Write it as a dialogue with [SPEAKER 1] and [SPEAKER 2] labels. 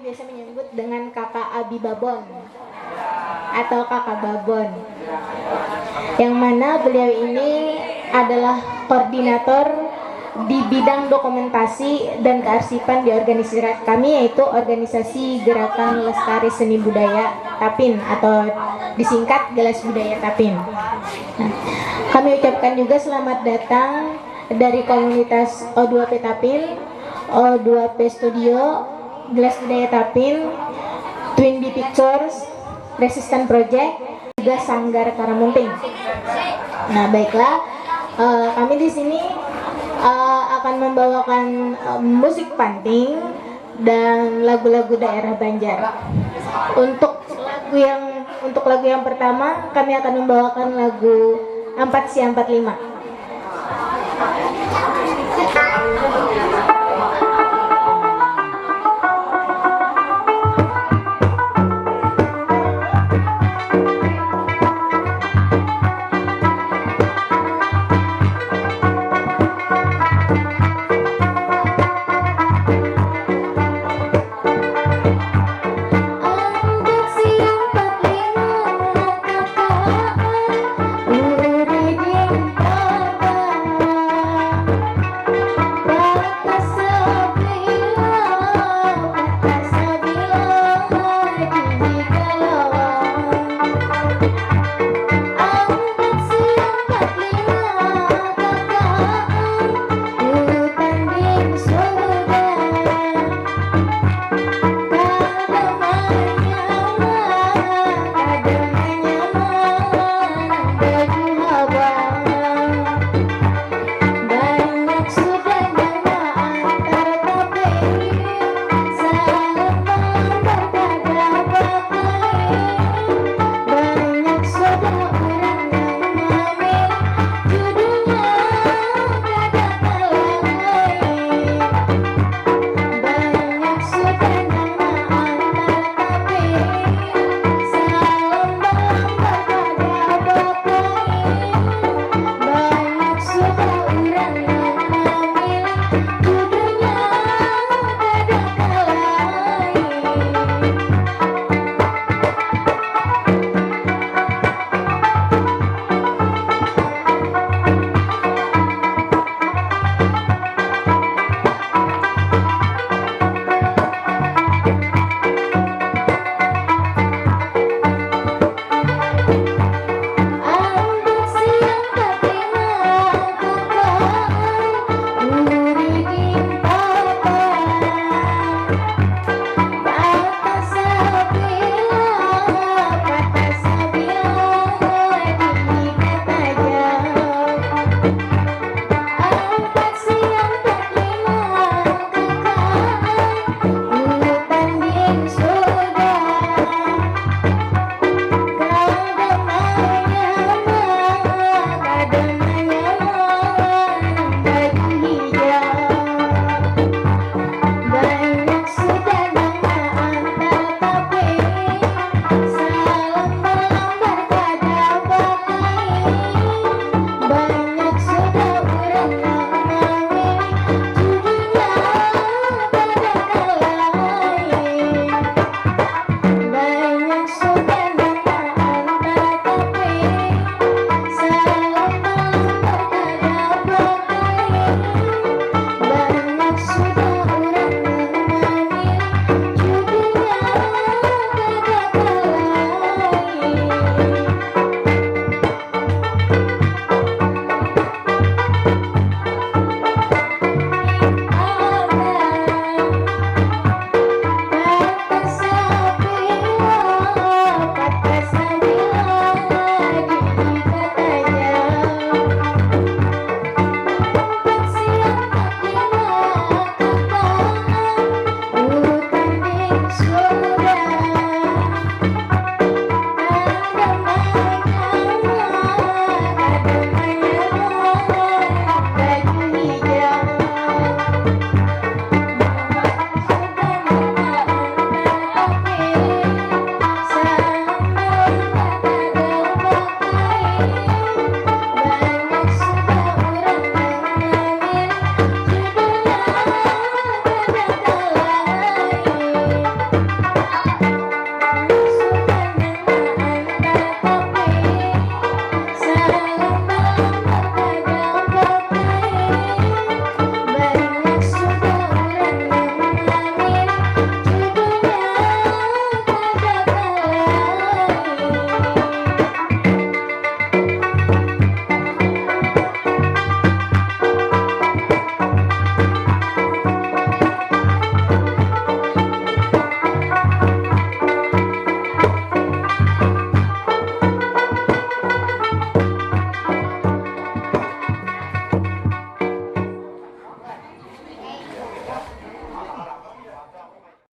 [SPEAKER 1] biasa menyebut dengan Kakak Abi Babon atau Kakak Babon, yang mana beliau ini adalah koordinator di bidang dokumentasi dan kearsipan di organisasi kami, yaitu Organisasi Gerakan Lestari Seni Budaya Tapin atau disingkat Gelas Budaya Tapin. Nah, kami ucapkan juga selamat datang dari komunitas O2P Tapin, O2P Studio, Gelas Budaya Tapin, Twin B Pictures, Resistant Project, juga Sanggar Karamunting. Nah, baiklah, kami di sini akan membawakan musik panting dan lagu-lagu daerah Banjar. Untuk lagu yang pertama, kami akan membawakan lagu 4 Si 45.